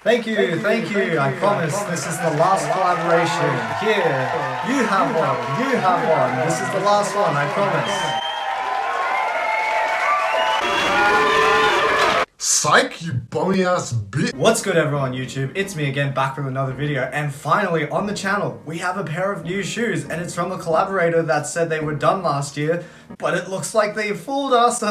Thank you. I promise this is the last collaboration. Here, you have one. This is the last one, I promise. Psych, you bony ass bitch. What's good everyone on YouTube? It's me again, back with another video, and finally on the channel we have a pair of new shoes, and it's from a collaborator that said they were done last year, but it looks like they fooled us.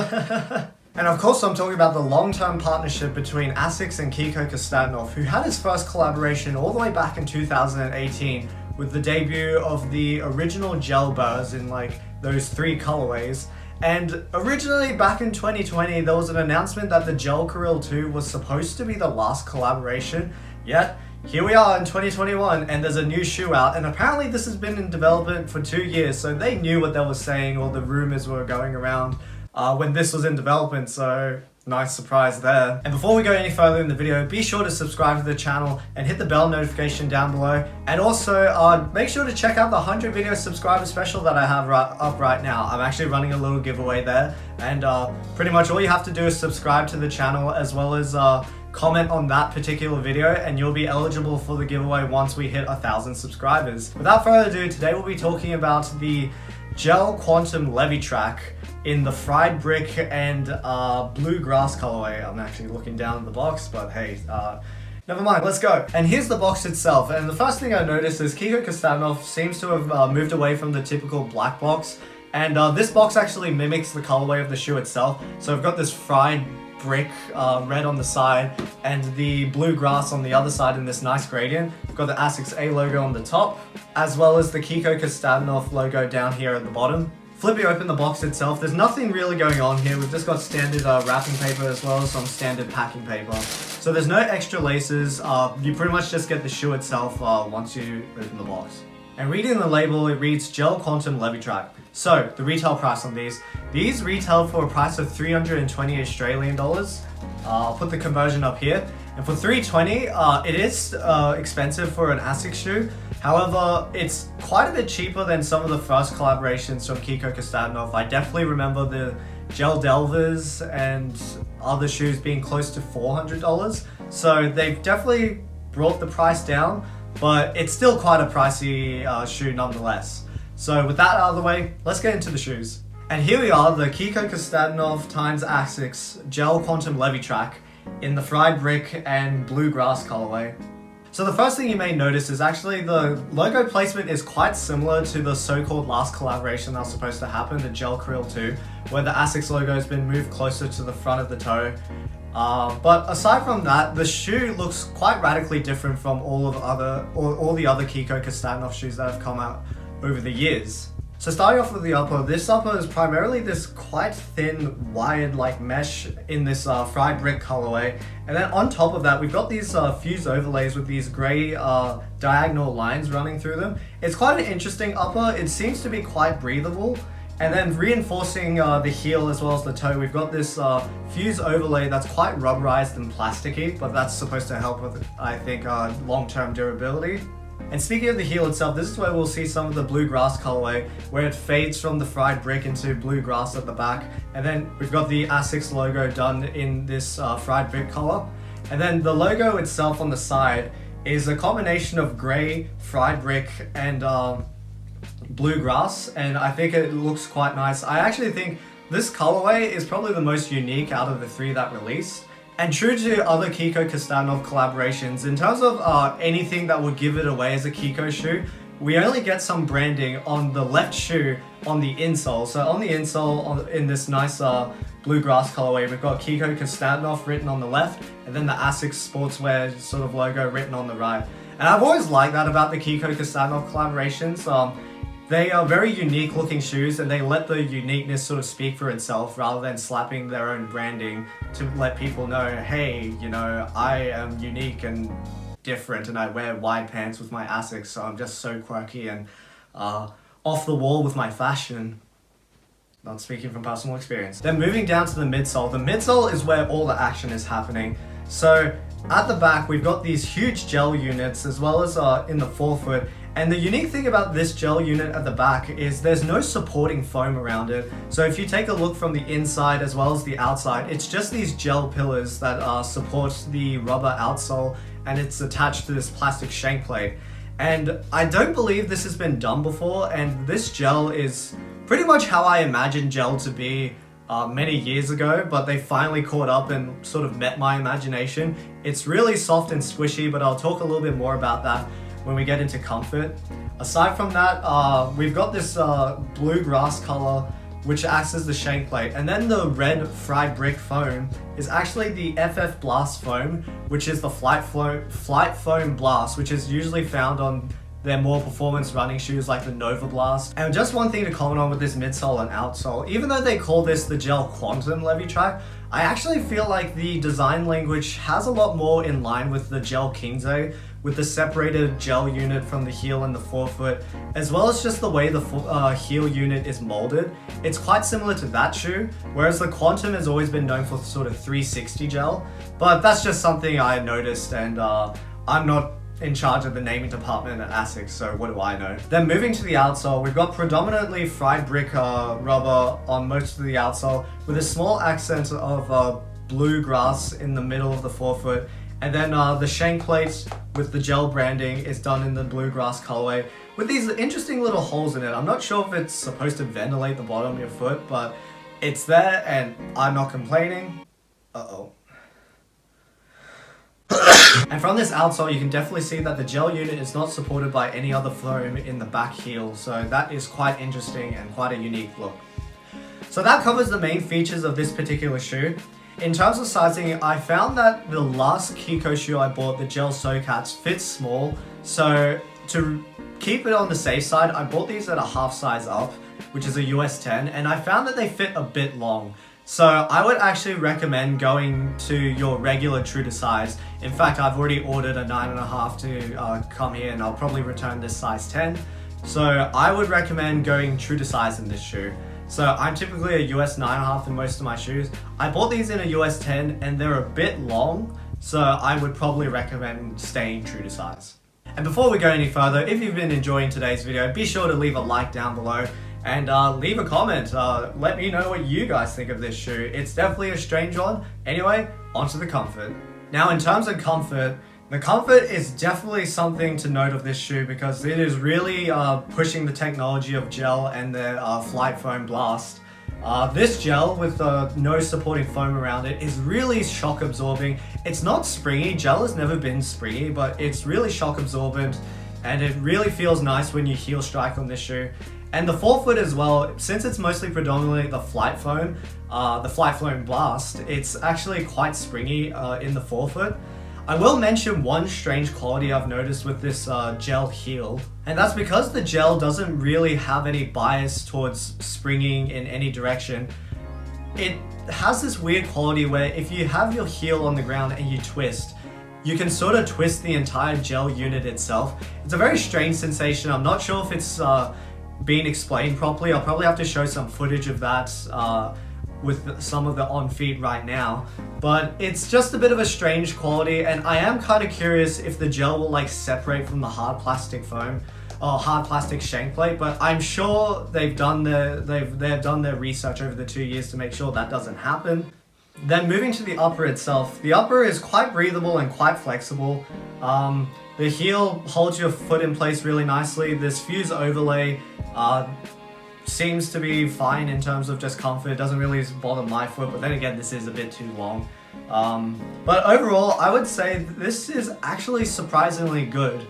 And of course I'm talking about the long-term partnership between Asics and Kiko Kostadinov, who had his first collaboration all the way back in 2018 with the debut of the original gel burrs in like those 3 colorways. And originally back in 2020 there was an announcement that the Gel-Quantum 2 was supposed to be the last collaboration, yet here we are in 2021 and there's a new shoe out, and apparently this has been in development for 2 years, so they knew what they were saying, or the rumors were going around when this was in development, so nice surprise there. And before we go any further in the video, be sure to subscribe to the channel and hit the bell notification down below, and also make sure to check out the 100 video subscriber special that I have up right now. I'm actually running a little giveaway there, and pretty much all you have to do is subscribe to the channel as well as comment on that particular video, and you'll be eligible for the giveaway once we hit 1,000 subscribers. Without further ado, today we'll be talking about the Gel-Quantum Levitrack in the fried brick and bluegrass colorway. I'm actually looking down at the box, but hey, never mind, let's go. And here's the box itself, and the first thing I noticed is Kiko Kostadinov seems to have moved away from the typical black box, and this box actually mimics the colorway of the shoe itself. So I've got this fried brick red on the side and the bluegrass on the other side in this nice gradient. We've got the Asics A logo on the top, as well as the Kiko Kostadinov logo down here at the bottom. Flipping open the box itself, there's nothing really going on here. We've just got standard wrapping paper as well as some standard packing paper. So there's no extra laces. You pretty much just get the shoe itself once you open the box. And reading the label, it reads Gel-Quantum Levitrack. So the retail price on these retail for a price of 320 Australian dollars. I'll put the conversion up here. And for 320, it is expensive for an Asics shoe. However, it's quite a bit cheaper than some of the first collaborations from Kiko Kostadinov. I definitely remember the Gel Delvers and other shoes being close to $400. So they've definitely brought the price down, but it's still quite a pricey shoe nonetheless. So with that out of the way, let's get into the shoes. And here we are, the Kiko Kostadinov times Asics Gel-Quantum Levitrack in the fried brick and bluegrass colorway. So the first thing you may notice is actually the logo placement is quite similar to the so-called last collaboration that was supposed to happen, the Gel-Quantum 2, where the Asics logo has been moved closer to the front of the toe. But aside from that, the shoe looks quite radically different from all the other Kiko Kostadinov shoes that have come out over the years. So starting off with the upper, this upper is primarily this quite thin wired like mesh in this fried brick colorway, and then on top of that we've got these fused overlays with these grey diagonal lines running through them. It's quite an interesting upper. It seems to be quite breathable, and then reinforcing the heel as well as the toe, we've got this fused overlay that's quite rubberized and plasticky, but that's supposed to help with, I think, long-term durability. And speaking of the heel itself, this is where we'll see some of the bluegrass colorway, where it fades from the fried brick into bluegrass at the back. And then we've got the Asics logo done in this fried brick color. And then the logo itself on the side is a combination of grey, fried brick, and bluegrass. And I think it looks quite nice. I actually think this colorway is probably the most unique out of the 3 that released. And true to other Kiko Kostadinov collaborations, in terms of anything that would give it away as a Kiko shoe, we only get some branding on the left shoe on the insole. So on the insole, in this nice bluegrass colorway, we've got Kiko Kostadinov written on the left, and then the Asics sportswear sort of logo written on the right. And I've always liked that about the Kiko Kostadinov collaborations. They are very unique looking shoes, and they let the uniqueness sort of speak for itself rather than slapping their own branding to let people know, hey, you know, I am unique and different and I wear wide pants with my Asics, so I'm just so quirky and off the wall with my fashion. Not speaking from personal experience. Then moving down to the midsole is where all the action is happening. So at the back, we've got these huge gel units as well as in the forefoot, And the unique thing about this gel unit at the back is there's no supporting foam around it. So if you take a look from the inside as well as the outside, it's just these gel pillars that support the rubber outsole, and it's attached to this plastic shank plate. And I don't believe this has been done before, and this gel is pretty much how I imagined gel to be many years ago, but they finally caught up and sort of met my imagination. It's really soft and squishy, but I'll talk a little bit more about that when we get into comfort. Aside from that, we've got this blue grass color, which acts as the shank plate. And then the red fried brick foam is actually the FF Blast foam, which is the flight foam blast, which is usually found on their more performance running shoes like the Nova Blast. And just one thing to comment on with this midsole and outsole, even though they call this the Gel-Quantum Levitrack, I actually feel like the design language has a lot more in line with the Gel King's, with the separated gel unit from the heel and the forefoot, as well as just the way the heel unit is molded. It's quite similar to that shoe, whereas the Quantum has always been known for sort of 360 gel, but that's just something I noticed, and I'm not in charge of the naming department at Asics, so what do I know? Then moving to the outsole, we've got predominantly fried brick rubber on most of the outsole, with a small accent of blue grass in the middle of the forefoot. And then the shank plate with the gel branding is done in the bluegrass colorway with these interesting little holes in it. I'm not sure if it's supposed to ventilate the bottom of your foot, but it's there and I'm not complaining. Uh-oh. And from this outsole, you can definitely see that the gel unit is not supported by any other foam in the back heel, so that is quite interesting and quite a unique look. So that covers the main features of this particular shoe. In terms of sizing, I found that the last Kiko shoe I bought, the Gel SoCats, fits small. So to keep it on the safe side, I bought these at a half size up, which is a US 10, and I found that they fit a bit long. So I would actually recommend going to your regular true to size. In fact, I've already ordered a 9.5 to come here, and I'll probably return this size 10. So I would recommend going true to size in this shoe. So I'm typically a US 9.5 in most of my shoes. I bought these in a US 10 and they're a bit long, so I would probably recommend staying true to size. And before we go any further, if you've been enjoying today's video, be sure to leave a like down below and leave a comment. Let me know what you guys think of this shoe. It's definitely a strange one. Anyway, onto the comfort. Now in terms of comfort, the comfort is definitely something to note of this shoe because it is really pushing the technology of gel and the Flight Foam Blast. This gel with no supporting foam around it is really shock absorbing. It's not springy, gel has never been springy, but it's really shock absorbent and it really feels nice when you heel strike on this shoe. And the forefoot as well, since it's mostly predominantly the Flight Foam Blast, it's actually quite springy in the forefoot. I will mention one strange quality I've noticed with this gel heel, and that's because the gel doesn't really have any bias towards springing in any direction. It has this weird quality where if you have your heel on the ground and you twist, you can sort of twist the entire gel unit itself. It's a very strange sensation. I'm not sure if it's being explained properly. I'll probably have to show some footage of that with some of the on feet right now, but it's just a bit of a strange quality, and I am kind of curious if the gel will like separate from the hard plastic foam or hard plastic shank plate, but I'm sure they've done their research over the 2 years to make sure that doesn't happen. Then moving to the upper itself, the upper is quite breathable and quite flexible. The heel holds your foot in place really nicely. This fuse overlay seems to be fine in terms of just comfort. It doesn't really bother my foot, but then again, this is a bit too long. But overall, I would say this is actually surprisingly good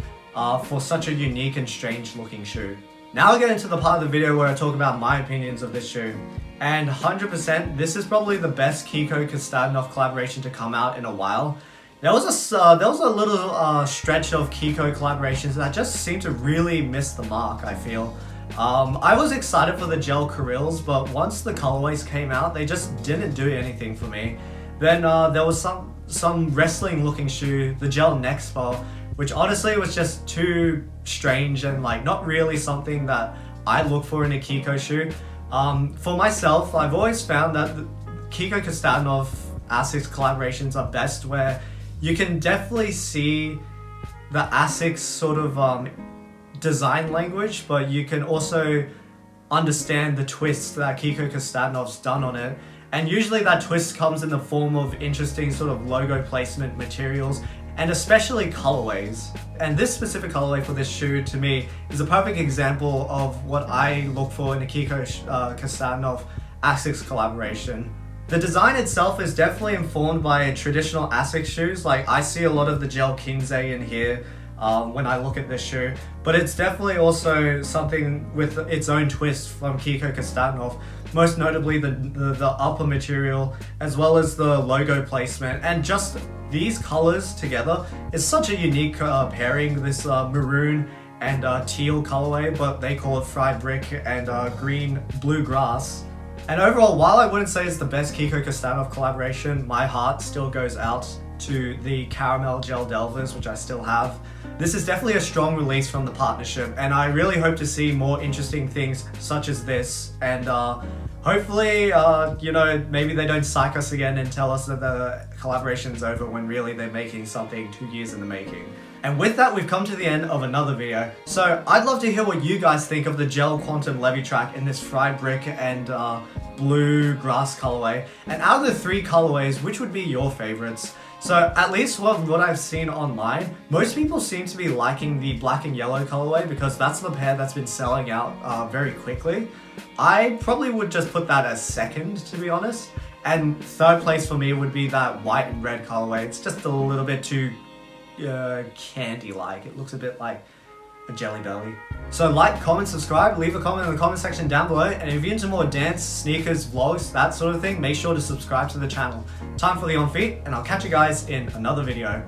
for such a unique and strange looking shoe. Now I'll get into the part of the video where I talk about my opinions of this shoe. And 100%, this is probably the best Kiko Kostadinov collaboration to come out in a while. There was a little stretch of Kiko collaborations that just seemed to really miss the mark, I feel. I was excited for the gel Karills, but once the colorways came out, they just didn't do anything for me. Then there was some wrestling looking shoe, the gel Nexpo, which honestly was just too strange and like not really something that I look for in a Kiko shoe. For myself, I've always found that the Kiko Kostadinov Asics collaborations are best where you can definitely see the Asics sort of design language, but you can also understand the twist that Kiko Kostadinov's done on it. And usually that twist comes in the form of interesting sort of logo placement materials and especially colorways. And this specific colorway for this shoe to me is a perfect example of what I look for in a Kiko Kostadinov Asics collaboration. The design itself is definitely informed by traditional Asics shoes. Like I see a lot of the Gel-Quantum in here when I look at this shoe, but it's definitely also something with its own twist from Kiko Kostadinov. Most notably the upper material, as well as the logo placement, and just these colors together is such a unique pairing. This maroon and teal colorway, but they call it fried brick, and green blue grass. And overall, while I wouldn't say it's the best Kiko Kostadinov collaboration, my heart still goes out to the caramel gel delvers, which I still have. This is definitely a strong release from the partnership, and I really hope to see more interesting things such as this. And hopefully, you know, maybe they don't psych us again and tell us that the collaboration's over when really they're making something 2 years in the making. And with that, we've come to the end of another video. So I'd love to hear what you guys think of the Gel-Quantum Levitrack in this fried brick and blue grass colorway. And out of the 3 colorways, which would be your favorites? So at least what I've seen online, most people seem to be liking the black and yellow colorway because that's the pair that's been selling out very quickly. I probably would just put that as second, to be honest. And third place for me would be that white and red colorway. It's just a little bit too candy-like. It looks a bit like a Jelly Belly. So like, comment, subscribe, leave a comment in the comment section down below, and if you're into more dance, sneakers, vlogs, that sort of thing, make sure to subscribe to the channel. Time for the on feet, and I'll catch you guys in another video.